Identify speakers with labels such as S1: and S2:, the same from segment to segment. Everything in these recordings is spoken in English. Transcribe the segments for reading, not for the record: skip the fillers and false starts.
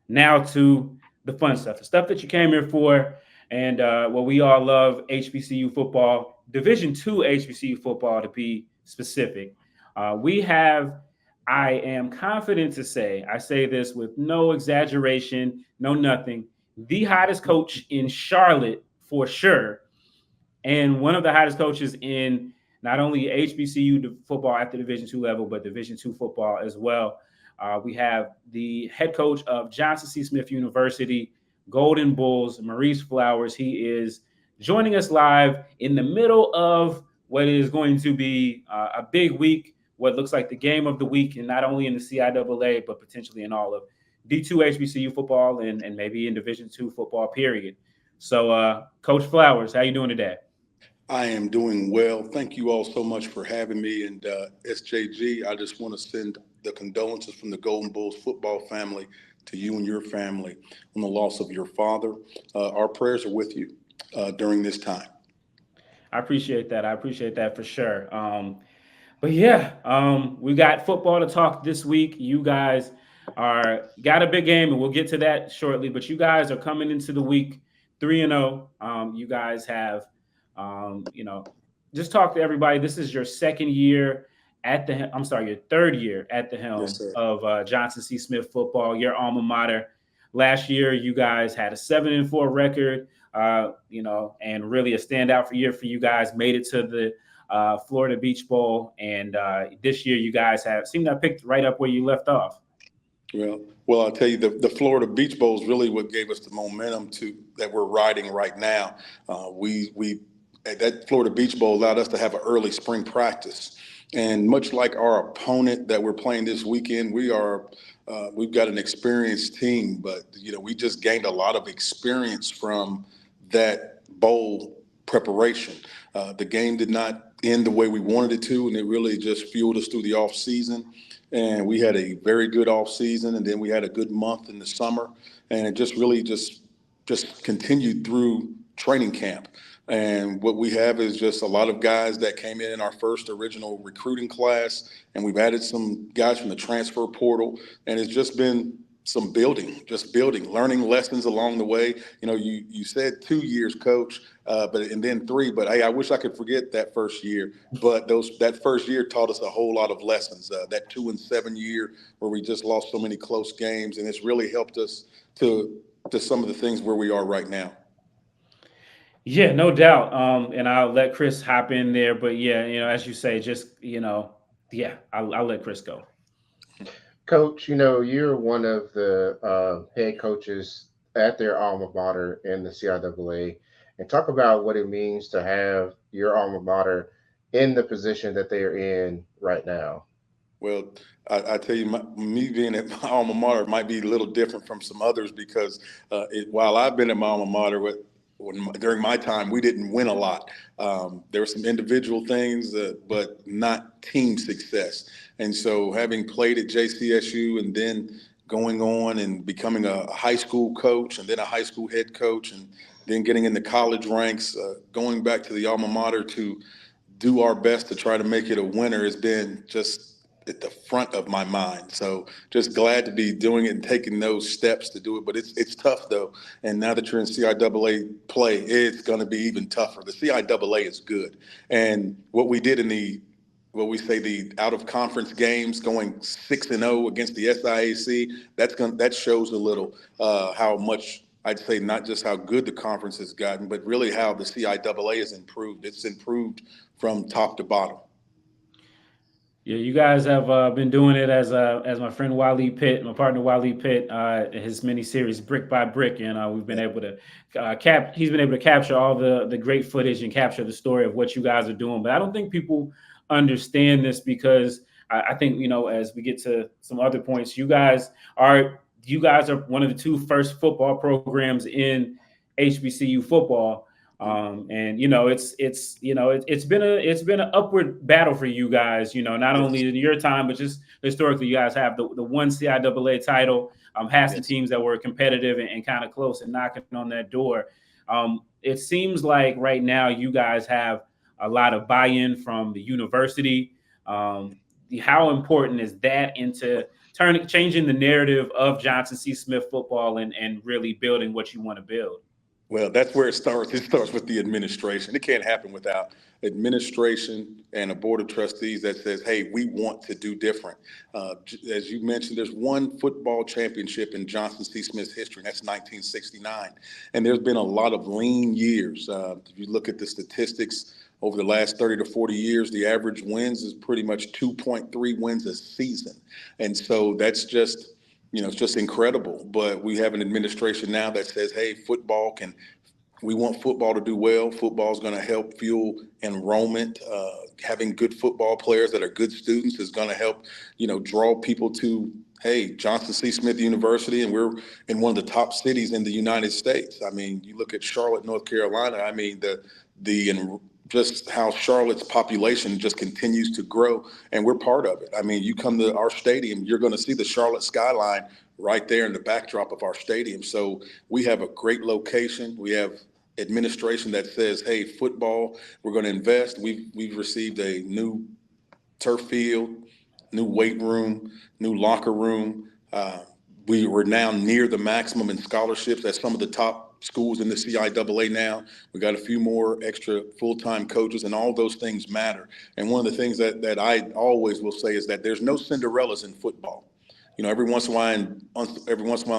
S1: Now to the fun stuff, the stuff that you came here for, and what we all love: HBCU football, Division II HBCU football, to be specific. We have. I am confident to say, I say this with no exaggeration, no nothing, the hottest coach in Charlotte for sure, and one of the hottest coaches in not only HBCU football at the Division II level, but Division II football as well. We have the head coach of Johnson C. Smith University, Golden Bulls, Maurice Flowers. He is joining us live in the middle of what is going to be a big week, what looks like the game of the week, and not only in the CIAA, but potentially in all of D2 HBCU football and maybe in Division II football, period. So, Coach Flowers, how you doing today?
S2: I am doing well. Thank you all so much for having me. And SJG, I just want to send the condolences from the Golden Bulls football family to you and your family on the loss of your father. Our prayers are with you during this time.
S1: I appreciate that. I appreciate that for sure. But yeah, we got football to talk this week. You guys are got a big game, and we'll get to that shortly. But you guys are coming into the week 3-0. You guys have, just talk to everybody. This is your second year at the. I'm sorry, your third year at the helm
S2: Yes, sir.
S1: of Johnson C. Smith football, your alma mater. Last year, you guys had a 7-4 record. And really a standout for year for you guys. Made it to the Florida Beach Bowl, and this year you guys have seemed to have picked right up where you left off.
S2: Well, I'll tell you, the Florida Beach Bowl is really what gave us the momentum to that we're riding right now. We that Florida Beach Bowl allowed us to have an early spring practice, and much like our opponent that we're playing this weekend, we've got an experienced team, but we just gained a lot of experience from that bowl preparation. The game did not end the way we wanted it to, and it really just fueled us through the off season. And we had a very good off season, and then we had a good month in the summer, and it just really just continued through training camp. And what we have is just a lot of guys that came in our first original recruiting class, and we've added some guys from the transfer portal, and it's just been some building, learning lessons along the way. You said 2 years, coach, and then 3. But hey, I wish I could forget that first year. But that first year taught us a whole lot of lessons. That 2-7 year where we just lost so many close games, and it's really helped us to some of the things where we are right now.
S1: Yeah, no doubt. And I'll let Chris hop in there. But yeah, as you say, just yeah, I'll let Chris go.
S3: Coach, you're one of the head coaches at their alma mater in the CIAA, and talk about what it means to have your alma mater in the position that they are in right now.
S2: Well, I tell you, me being at my alma mater might be a little different from some others because while I've been at my alma mater, during my time, we didn't win a lot. There were some individual things, but not team success. And so having played at JCSU and then going on and becoming a high school coach and then a high school head coach and then getting in the college ranks, going back to the alma mater to do our best to try to make it a winner has been just at the front of my mind. So just glad to be doing it and taking those steps to do it. But it's tough though. And now that you're in CIAA play, it's going to be even tougher. The CIAA is good. And what we did in the out of conference games, going 6-0 against the SIAC, that shows a little how much, I'd say, not just how good the conference has gotten, but really how the CIAA has improved. It's improved from top to bottom.
S1: Yeah, you guys have been doing it as my friend Wally Pitt, my partner Wally Pitt, his mini series Brick by Brick, and we've been able to he's been able to capture all the great footage and capture the story of what you guys are doing. But I don't think people understand this because I think as we get to some other points, you guys are one of the 2 first football programs in HBCU football. And it's been an upward battle for you guys, not only in your time, but just historically, you guys have the one CIAA title, had some teams that were competitive and kind of close and knocking on that door. It seems like right now you guys have a lot of buy-in from the university. How important is that into changing the narrative of Johnson C. Smith football and really building what you want to build?
S2: Well, that's where it starts. It starts with the administration. It can't happen without administration and a board of trustees that says, hey, we want to do different. As you mentioned, there's one football championship in Johnson C. Smith's history, and that's 1969. And there's been a lot of lean years. If you look at the statistics over the last 30 to 40 years, the average wins is pretty much 2.3 wins a season. And so that's just, it's just incredible. But we have an administration now that says, hey, we want football to do well. Football is going to help fuel enrollment. Having good football players that are good students is going to help, draw people to, hey, Johnson C. Smith University, and we're in one of the top cities in the United States. I mean, you look at Charlotte, North Carolina. I mean, just how Charlotte's population just continues to grow, and we're part of it. I mean, you come to our stadium, you're going to see the Charlotte skyline right there in the backdrop of our stadium. So we have a great location. We have administration that says, hey, football, we're going to invest. We've received a new turf field, new weight room, new locker room. We were now near the maximum in scholarships at some of the top schools in the CIAA now. We got a few more extra full-time coaches, and all those things matter. And one of the things that I always will say is that there's no Cinderellas in football. Every once in a while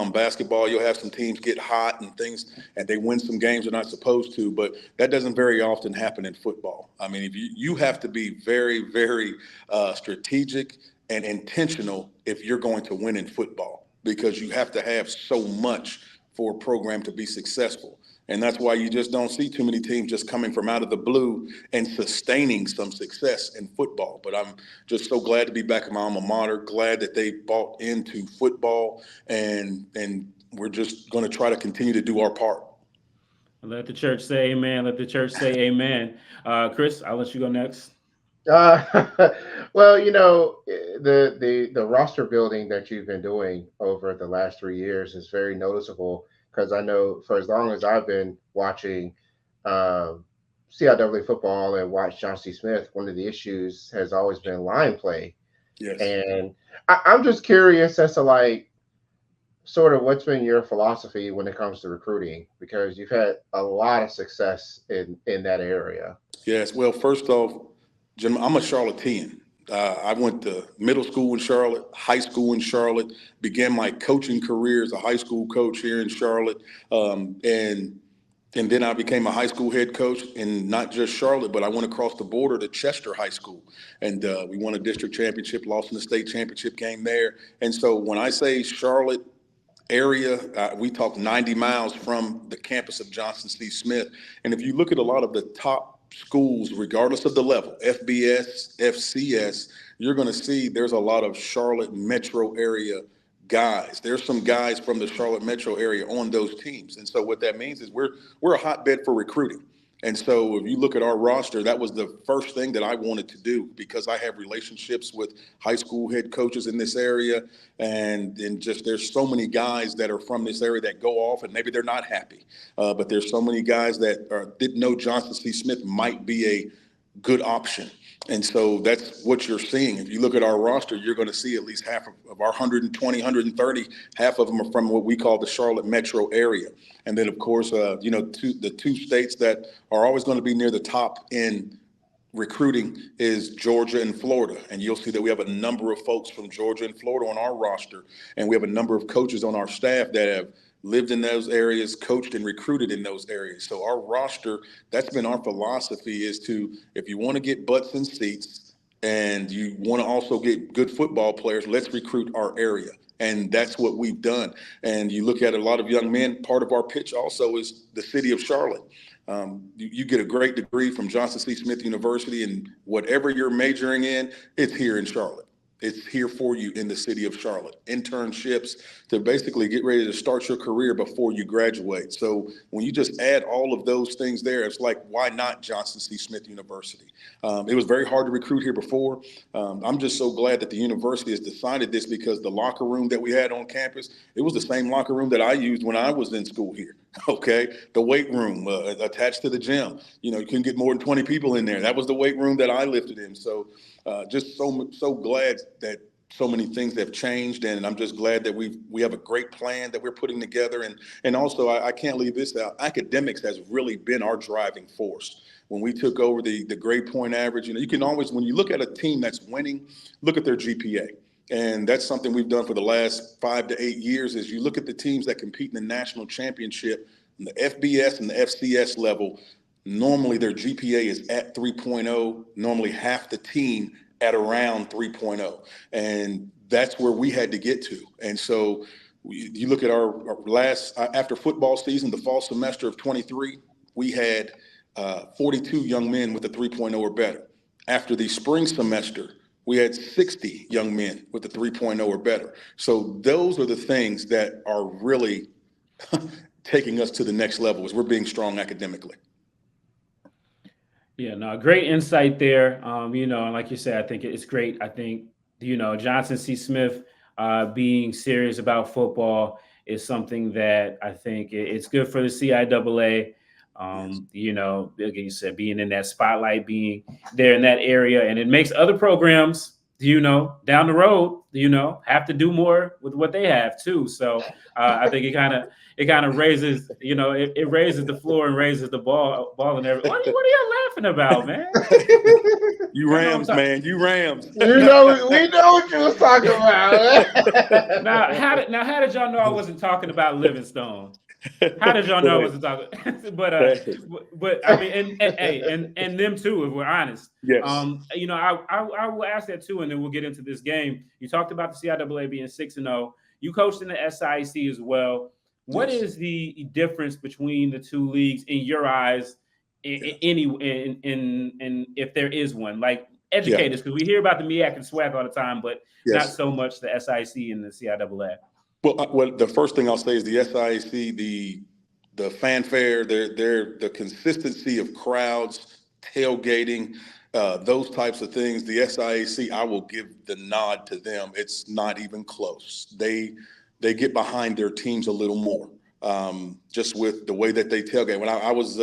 S2: in basketball, you'll have some teams get hot and things, and they win some games they're not supposed to, but that doesn't very often happen in football. I mean, if you have to be very, very strategic and intentional if you're going to win in football, because you have to have so much for a program to be successful. And that's why you just don't see too many teams just coming from out of the blue and sustaining some success in football. But I'm just so glad to be back in my alma mater, glad that they bought into football, and we're just going to try to continue to do our part.
S1: Let the church say amen. Let the church say amen. Chris, I'll let you go next.
S3: Well, the roster building that you've been doing over the last 3 years is very noticeable, because I know for as long as I've been watching CIAA football and watched Johnson C. Smith, one of the issues has always been line play.
S2: Yes.
S3: And I'm just curious as to sort of what's been your philosophy when it comes to recruiting, because you've had a lot of success in that area.
S2: Yes. Well, first off, Jim, I'm a Charlottean. I went to middle school in Charlotte, high school in Charlotte, began my coaching career as a high school coach here in Charlotte. And then I became a high school head coach in not just Charlotte, but I went across the border to Chester High School. And we won a district championship, lost in the state championship game there. And so when I say Charlotte area, we talk 90 miles from the campus of Johnson C. Smith. And if you look at a lot of the top schools, regardless of the level, FBS, FCS, you're going to see there's a lot of Charlotte metro area guys. There's some guys from the Charlotte metro area on those teams. And so what that means is we're a hotbed for recruiting. And so if you look at our roster, that was the first thing that I wanted to do, because I have relationships with high school head coaches in this area. And just there's so many guys that are from this area that go off and maybe they're not happy. But there's so many guys that didn't know Johnson C. Smith might be a good option. And so that's what you're seeing. If you look at our roster, you're going to see at least half of our 120, 130, half of them are from what we call the Charlotte metro area. And then, of course, the two states that are always going to be near the top in recruiting is Georgia and Florida. And you'll see that we have a number of folks from Georgia and Florida on our roster. And we have a number of coaches on our staff that have lived in those areas, coached and recruited in those areas. So our roster, that's been our philosophy, is to, if you want to get butts in seats and you want to also get good football players, let's recruit our area. And that's what we've done. And you look at a lot of young men, part of our pitch also is the city of Charlotte. You get a great degree from Johnson C. Smith University, and whatever you're majoring in, it's here in Charlotte. It's here for you in the city of Charlotte. Internships to basically get ready to start your career before you graduate. So when you just add all of those things there, it's like, why not Johnson C. Smith University? It was very hard to recruit here before. I'm just so glad that the university has decided this, because the locker room that we had on campus, it was the same locker room that I used when I was in school here. Okay. The weight room attached to the gym, you couldn't get more than 20 people in there. That was the weight room that I lifted in. So just so glad that so many things have changed, and I'm just glad that we have a great plan that we're putting together. And also, I can't leave this out. Academics has really been our driving force. When we took over the grade point average, you can always, when you look at a team that's winning, look at their GPA. And that's something we've done for the last 5 to 8 years, is you look at the teams that compete in the national championship, in the FBS and the FCS level, normally their GPA is at 3.0, normally half the team at around 3.0. And that's where we had to get to. And so you look at our last, after football season, the fall semester of 23, we had 42 young men with a 3.0 or better. After the spring semester, we had 60 young men with a 3.0 or better. So those are the things that are really taking us to the next level, is we're being strong academically.
S1: Yeah, no, great insight there. And like you said, I think it's great. I think, Johnson C. Smith being serious about football is something that I think it's good for the CIAA. Like you said, being in that spotlight, being there in that area, and it makes other programs, down the road, have to do more with what they have too. So I think it kind of raises, it raises the floor and raises the ball and everything. What are you laughing about, man?
S2: You Rams, man. You Rams.
S3: We know what you was talking about.
S1: Now, how did y'all know I wasn't talking about Livingstone? How did y'all know I wasn't talking? but I mean, and them too, if we're honest.
S2: Yes.
S1: I will ask that too, and then we'll get into this game. You talked about the CIAA being 6-0. You coached in the SIAC as well. What is the difference between the two leagues in your eyes? In if there is one, like educators, because we hear about the MEAC and SWAC all the time, but not so much the SIAC and the CIAA.
S2: Well, the first thing I'll say is the SIAC, the fanfare, the consistency of crowds, tailgating, those types of things. The SIAC, I will give the nod to them. It's not even close. They get behind their teams a little more, just with the way that they tailgate. When I was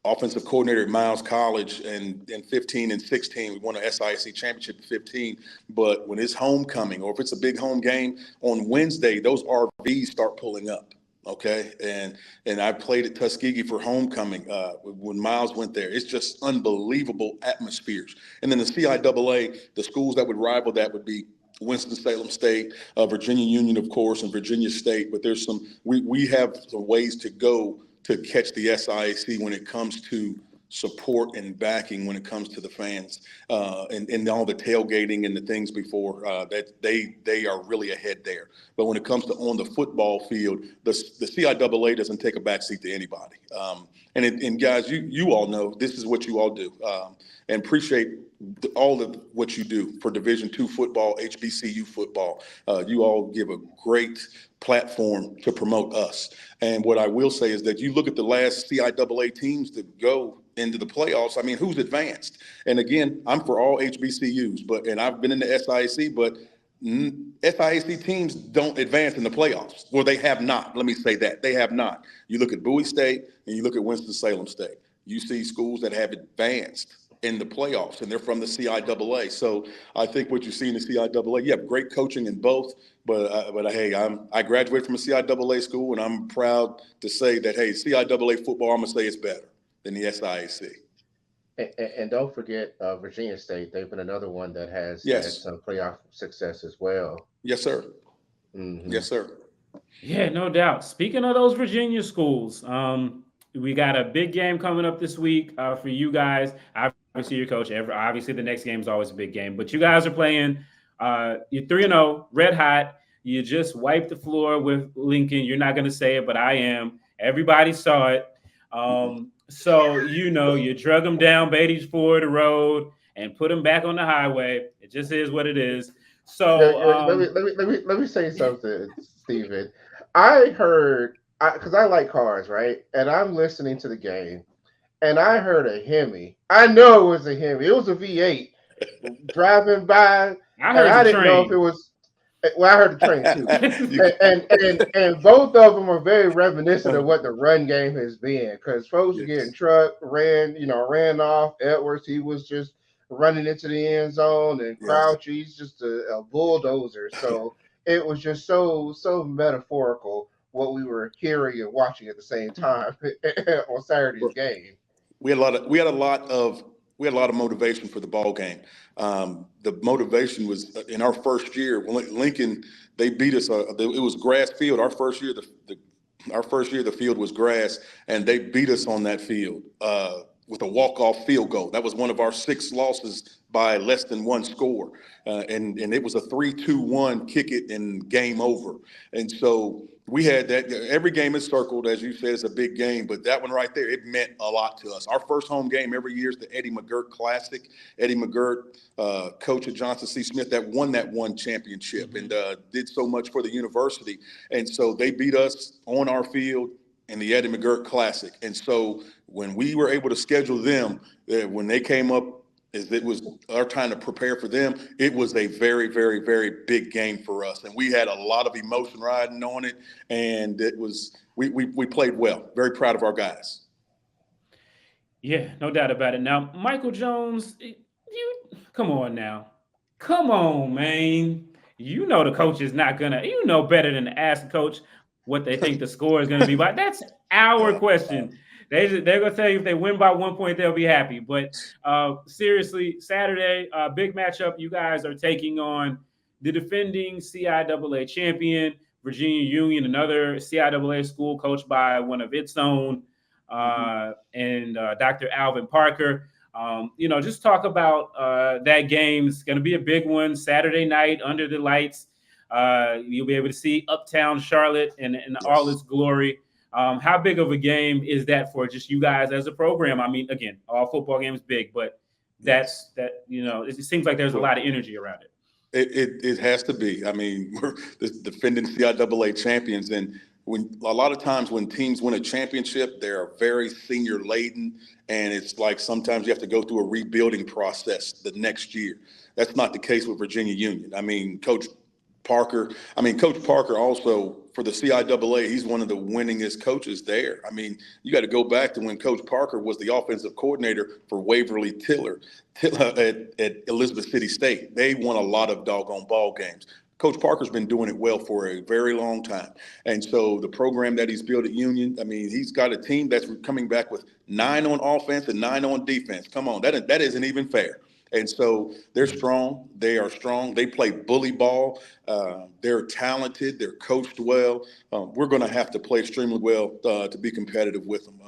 S2: offensive coordinator at Miles College, and in 15 and 16, we won an SIAC championship in 15. But when it's homecoming, or if it's a big home game on Wednesday, those RVs start pulling up. Okay, and I played at Tuskegee for homecoming when Miles went there. It's just unbelievable atmospheres. And then the CIAA, the schools that would rival that would be Winston-Salem State, Virginia Union, of course, and Virginia State. But there's we have some ways to go to catch the SIAC when it comes to support and backing, when it comes to the fans and all the tailgating and the things before that they are really ahead there. But when it comes to on the football field, the CIAA doesn't take a backseat to anybody. And guys, you all know this is what you all do, and appreciate all of what you do for Division II football, HBCU football. You all give a great platform to promote us. And what I will say is that you look at the last CIAA teams that go into the playoffs. I mean, who's advanced? And again, I'm for all HBCUs, and I've been in the SIAC, but SIAC teams don't advance in the playoffs. Well, they have not. Let me say that. They have not. You look at Bowie State and you look at Winston-Salem State. You see schools that have advanced in the playoffs, and they're from the CIAA. So I think what you see in the CIAA, you have great coaching in both. But hey, I graduated from a CIAA school, and I'm proud to say that, hey, CIAA football, I'm going to say it's better than the SIAC.
S3: And don't forget Virginia State. They've been another one that has had some playoff success as well.
S2: Yes, sir.
S3: Mm-hmm.
S2: Yes, sir.
S1: Yeah, no doubt. Speaking of those Virginia schools, we got a big game coming up this week for you guys. Obviously, your coach. Obviously, the next game is always a big game. But you guys are playing. You're 3-0, red hot. You just wiped the floor with Lincoln. You're not going to say it, but I am. Everybody saw it. So, you drug them down Beatty's Ford Road and put them back on the highway. It just is what it is. So
S3: let me say something, Steven. I heard, because I like cars, right? And I'm listening to the game, and I heard a Hemi. I know it was a Hemi. It was a V8 driving by. I didn't know if it was. Well, I heard the train too, and both of them are very reminiscent of what the run game has been. Because folks getting trucked, ran off. Edwards, he was just running into the end zone, and
S2: Yes.
S3: Crouch, he's just a bulldozer. So it was just so metaphorical what we were hearing and watching at the same time on Saturday's game.
S2: We had a lot of motivation for the ball game. The motivation was in our first year. Lincoln, they beat us. It was grass field. Our first year, the field was grass, and they beat us on that field with a walk-off field goal. That was one of our 6 losses by less than 1 score, and it was a 3-2-1 kick it and game over. And so we had that. Every game is circled, as you said, it's a big game, but that one right there, it meant a lot to us. Our first home game every year is the Eddie McGirt Classic. Eddie McGirt, coach at Johnson C. Smith, that won that one championship and did so much for the university. And so they beat us on our field in the Eddie McGirt Classic. And so when we were able to schedule them, when they came up, as it was our time to prepare for them, it was a very, very, very big game for us. And we had a lot of emotion riding on it. And it was, we played well. Very proud of our guys.
S1: Yeah, no doubt about it. Now, Michael Jones, come on now. Come on, man. You know the coach is not going to, you know better than to ask the coach what they think the score is going to be. But that's our question. They're going to tell you if they win by 1 point, they'll be happy. But seriously, Saturday, big matchup. You guys are taking on the defending CIAA champion, Virginia Union, another CIAA school coached by one of its own, and Dr. Alvin Parker. Just talk about that game. It's going to be a big one Saturday night under the lights. You'll be able to see Uptown Charlotte in all its glory. How big of a game is that for just you guys as a program? I mean, again, all football games big, but it seems like there's a lot of energy around it.
S2: It has to be. I mean, we're the defending CIAA champions, and a lot of times when teams win a championship, they're very senior laden, and it's like sometimes you have to go through a rebuilding process the next year. That's not the case with Virginia Union. I mean, Coach Parker also, for the CIAA, he's one of the winningest coaches there. I mean, you got to go back to when Coach Parker was the offensive coordinator for Waverly Tiller at Elizabeth City State. They won a lot of doggone ball games. Coach Parker's been doing it well for a very long time. And so the program that he's built at Union, I mean, he's got a team that's coming back with 9 on offense and 9 on defense. Come on, that isn't even fair. And so they're strong. They are strong. They play bully ball. They're talented. They're coached well. We're going to have to play extremely well to be competitive with them.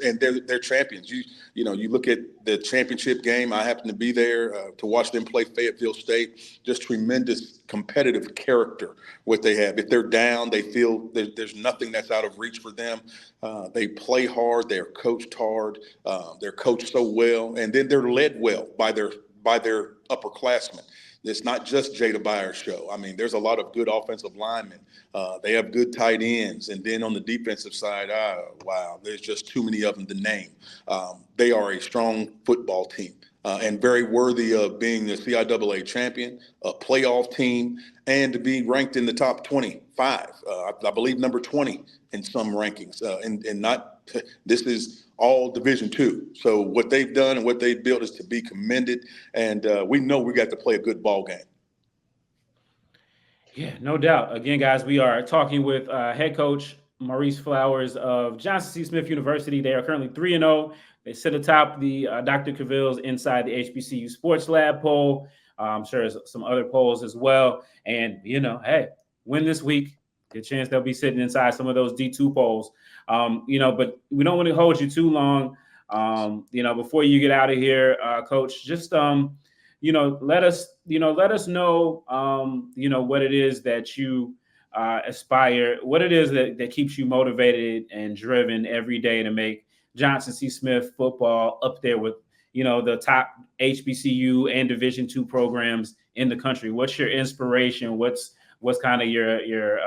S2: And they're champions. You look at the championship game. I happened to be there to watch them play Fayetteville State. Just tremendous competitive character what they have. If they're down, they feel there's nothing that's out of reach for them. They play hard. They're coached hard. They're coached so well, and then they're led well by their upperclassmen. It's not just Jada Byers' show. I mean, there's a lot of good offensive linemen. They have good tight ends. And then on the defensive side, wow, there's just too many of them to name. They are a strong football team and very worthy of being the CIAA champion, a playoff team, and to be ranked in the top 25. I believe number 20 in some rankings. And not this is all Division II. So what they've done and what they've built is to be commended. And we know we got to play a good ball game.
S1: Yeah, no doubt. Again, guys, we are talking with head coach Maurice Flowers of Johnson C. Smith University. They are currently 3-0. They sit atop the Dr. Cavill's Inside the HBCU Sports Lab poll. I'm sure there's some other polls as well. And, hey, win this week. Good chance they'll be sitting inside some of those D2 polls. But we don't want to hold you too long. Before you get out of here, Coach, just let us know what it is that you aspire, what it is that keeps you motivated and driven every day to make Johnson C. Smith football up there with the top HBCU and Division II programs in the country. What's your inspiration? What's kind of your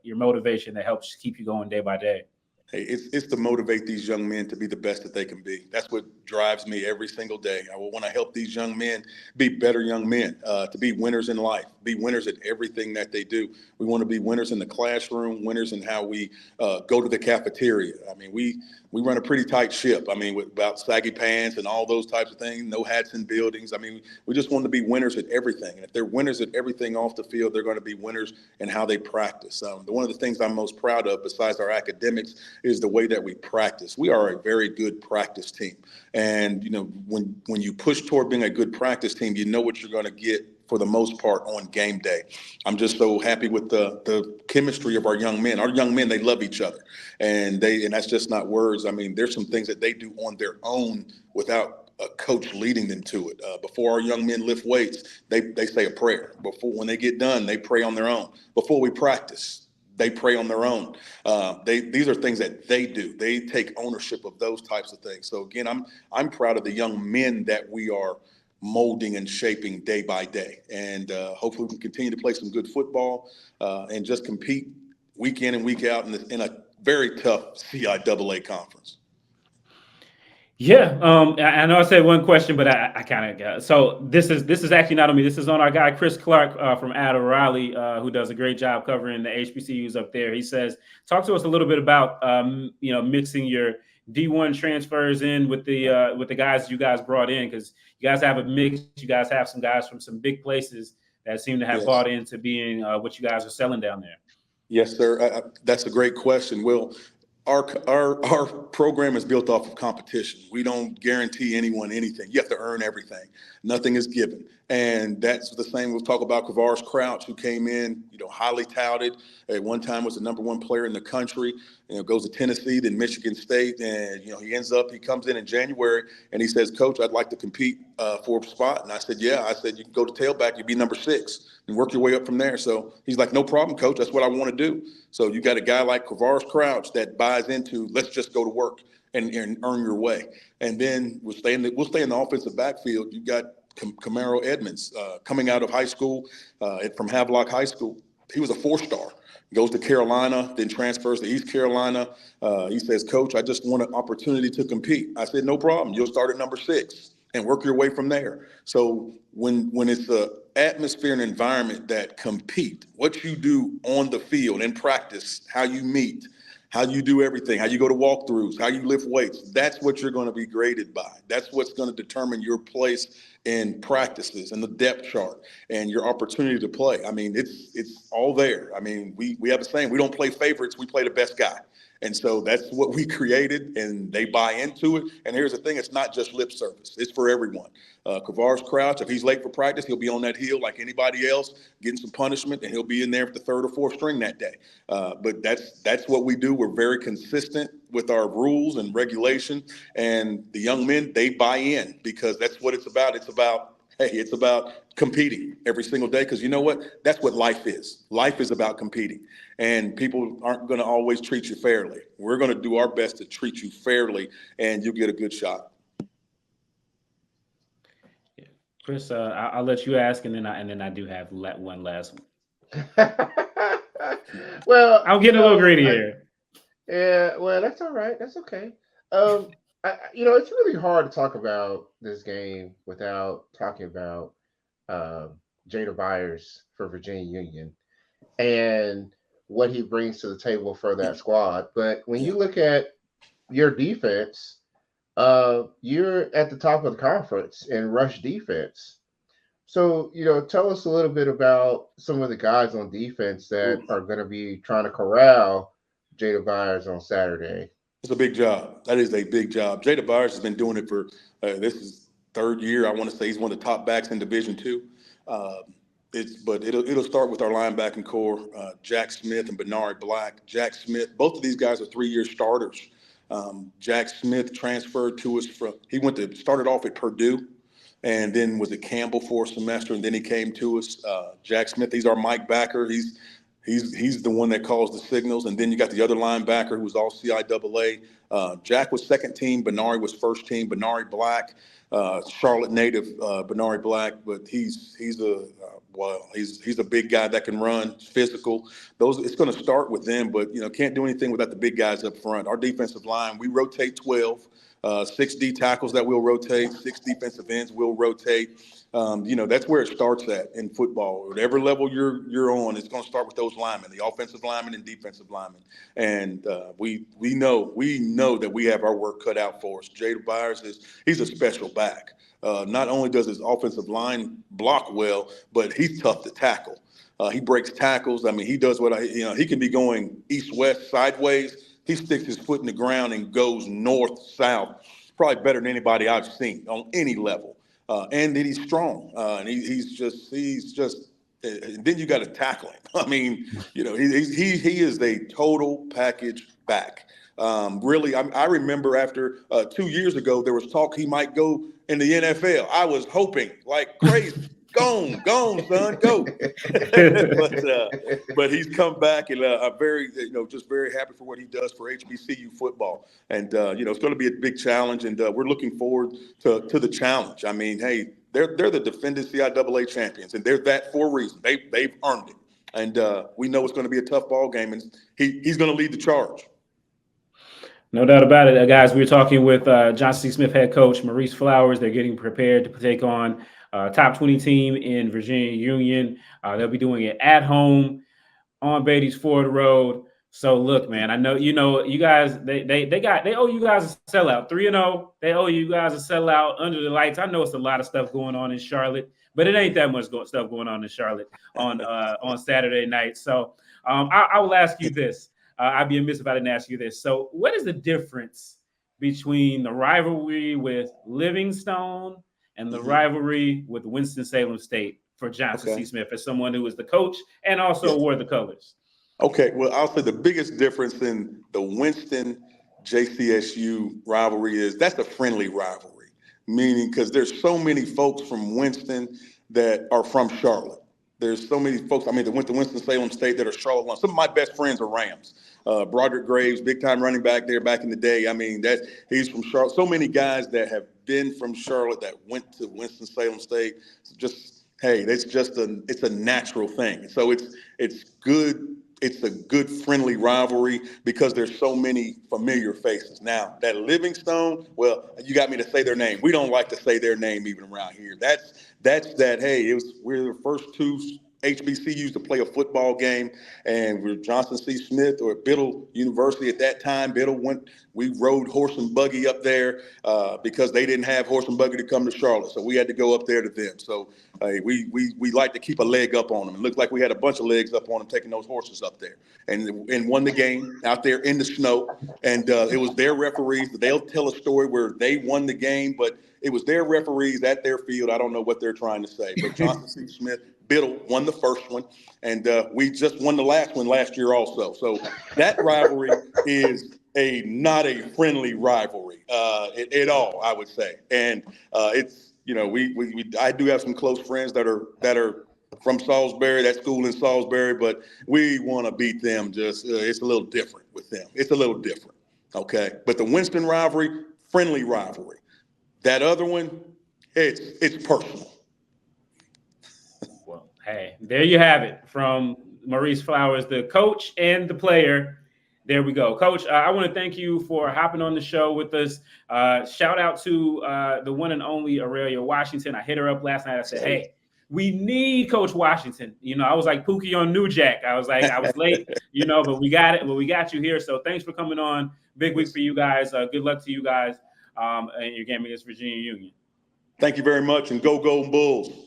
S1: motivation that helps keep you going day by day?
S2: Hey, it's to motivate these young men to be the best that they can be. That's what drives me every single day. I want to help these young men be better young men, to be winners in life, be winners at everything that they do. We want to be winners in the classroom, winners in how we go to the cafeteria. I mean, we run a pretty tight ship. I mean, with about saggy pants and all those types of things, no hats in buildings. I mean, we just want to be winners at everything. And if they're winners at everything off the field, they're going to be winners in how they practice. One of the things I'm most proud of, besides our academics, is the way that we practice. We are a very good practice team. And, you know, when you push toward being a good practice team, you know what you're going to get for the most part on game day. I'm just so happy with the chemistry of our young men. Our young men, they love each other. And that's just not words. I mean, there's some things that they do on their own without a coach leading them to it. Before our young men lift weights, they say a prayer. When they get done, they pray on their own. Before we practice, they pray on their own. These are things that they do. They take ownership of those types of things. So again, I'm proud of the young men that we are molding and shaping day by day. And hopefully we can continue to play some good football and just compete week in and week out in a very tough CIAA conference.
S1: Yeah, I know I said one question, but I kind of got so this is actually not on me. This is on our guy Chris Clark from Raleigh, who does a great job covering the HBCUs up there. He says, talk to us a little bit about mixing your D1 transfers in with the guys you guys brought in, because you guys have a mix. You guys have some guys from some big places that seem to have bought into being what you guys are selling down there.
S2: Yes, sir. That's a great question. Will. Our program is built off of competition. We don't guarantee anyone anything. You have to earn everything. Nothing is given. And that's the same. We'll talk about Kavars Crouch, who came in, highly touted. At one time was the #1 player in the country. Goes to Tennessee, then Michigan State. And, he comes in January and he says, Coach, I'd like to compete for a spot. And I said, yeah. I said, you can go to tailback, you'd be #6 and work your way up from there. So he's like, no problem, Coach. That's what I want to do. So you got a guy like Kavars Crouch that buys into, let's just go to work and earn your way. And then we'll stay in the offensive backfield. You got Camaro Edmonds coming out of high school from Havelock High School. He was a 4-star. Goes to Carolina, then transfers to East Carolina. He says, Coach, I just want an opportunity to compete. I said, no problem. You'll start at #6 and work your way from there. So when it's an atmosphere and environment that compete, what you do on the field in practice, how you meet, how you do everything, how you go to walkthroughs, how you lift weights, that's what you're going to be graded by. That's what's going to determine your place in practices and the depth chart and your opportunity to play. I mean, it's all there. I mean, we have a saying, we don't play favorites, we play the best guy. And so that's what we created, and they buy into it. And here's the thing, it's not just lip service. It's for everyone. Kavars Crouch, if he's late for practice, he'll be on that hill like anybody else, getting some punishment, and he'll be in there for the 3rd or 4th string that day. But that's what we do. We're very consistent with our rules and regulation. And the young men, they buy in because that's what it's about. It's about competing every single day, because you know what? That's what life is. Life is about competing. And people aren't going to always treat you fairly. We're going to do our best to treat you fairly, and you'll get a good shot.
S1: Yeah. Chris, I'll let you ask, and then I do have one last one.
S3: Well,
S1: I'm getting a little greedy here.
S3: Yeah, well, that's all right. That's okay. It's really hard to talk about this game without talking about Jada Byers for Virginia Union and what he brings to the table for that squad. But when you look at your defense, you're at the top of the conference in rush defense. So, tell us a little bit about some of the guys on defense that are going to be trying to corral Jada Byers on Saturday.
S2: It's a big job. That is a big job. Jada Byers has been doing it for this is 3rd year. I want to say he's one of the top backs in Division II. But it'll start with our linebacking core, Jack Smith and Benari Black. Jack Smith, both of these guys are 3-year starters. Jack Smith transferred to us started off at Purdue, and then was at Campbell for a semester, and then he came to us. Jack Smith, he's our Mike backer. He's the one that calls the signals. And then you got the other linebacker who was all CIAA. Jack was 2nd team. Benari was 1st team. Benari Black, Charlotte native, Benari Black, but he's well, he's a big guy that can run, physical. It's going to start with them, but can't do anything without the big guys up front. Our defensive line, we rotate 12, 6 D tackles that we'll rotate, 6 defensive ends we'll rotate. That's where it starts at in football. Whatever level you're on, it's going to start with those linemen, the offensive linemen and defensive linemen. And we know that we have our work cut out for us. Jada Byers he's a special back. Not only does his offensive line block well, but he's tough to tackle. He breaks tackles. I mean, he does he can be going east-west, sideways. He sticks his foot in the ground and goes north-south. Probably better than anybody I've seen on any level. And then he's strong. And he's just. And then you got to tackle him. I mean, he is a total package back. Really, I remember after 2 years ago, there was talk he might go in the NFL. I was hoping like crazy. Gone, son, go. but he's come back, and I'm very, just very happy for what he does for HBCU football. And it's going to be a big challenge, and we're looking forward to the challenge. I mean, hey, they're the defending CIAA champions, and they're that for a reason. They've earned it, and we know it's going to be a tough ball game, and he's going to lead the charge.
S1: No doubt about it, guys. We were talking with Johnson C. Smith head coach Maurice Flowers. They're getting prepared to take on top 20 team in Virginia Union. They'll be doing it at home on Beatty's Ford Road. So look, man, I know you guys. They owe you guys a sellout. 3-0. They owe you guys a sellout under the lights. I know it's a lot of stuff going on in Charlotte, but it ain't that much stuff going on in Charlotte on Saturday night. So I will ask you this. I'd be amiss if I didn't ask you this. So what is the difference between the rivalry with Livingstone and the rivalry with Winston-Salem State for Johnson C. Smith, as someone who is the coach and also wore the colors?
S2: Okay, well, I'll say the biggest difference in the Winston JCSU rivalry is that's a friendly rivalry, meaning because there's so many folks from Winston that are from Charlotte. There's so many folks, that went to Winston-Salem State that are Charlotte. Some of my best friends are Rams. Broderick Graves, big-time running back there back in the day. I mean, he's from Charlotte. So many guys that have been from Charlotte that went to Winston-Salem State. It's a natural thing. So it's good. It's a good friendly rivalry because there's so many familiar faces. Now that Livingstone, well, you got me to say their name. We don't like to say their name even around here. We're the first 2 HBCUs to play a football game, and we're Johnson C. Smith or Biddle University at that time. We rode horse and buggy up there because they didn't have horse and buggy to come to Charlotte, so we had to go up there to them. So we like to keep a leg up on them. It looked like we had a bunch of legs up on them taking those horses up there, and won the game out there in the snow. And it was their referees. They'll tell a story where they won the game, but it was their referees at their field. I don't know what they're trying to say, but Johnson C. Smith, Biddle won the first one, and we just won the last one last year also. So that rivalry is not a friendly rivalry at all, I would say. And it's I do have some close friends that are from Salisbury, that school in Salisbury, but we want to beat them. It's a little different with them. It's a little different, okay? But the Winston rivalry, friendly rivalry. That other one, it's personal.
S1: Well, hey, there you have it from Maurice Flowers, the coach and the player. There we go. Coach, I want to thank you for hopping on the show with us. Shout out to the one and only Aurelia Washington. I hit her up last night. I said, hey, we need Coach Washington. I was like Pookie on New Jack. I was late, but we got it. But we got you here. So thanks for coming on. Big week for you guys. Good luck to you guys and your game against Virginia Union.
S2: Thank you very much, and go Golden Bulls.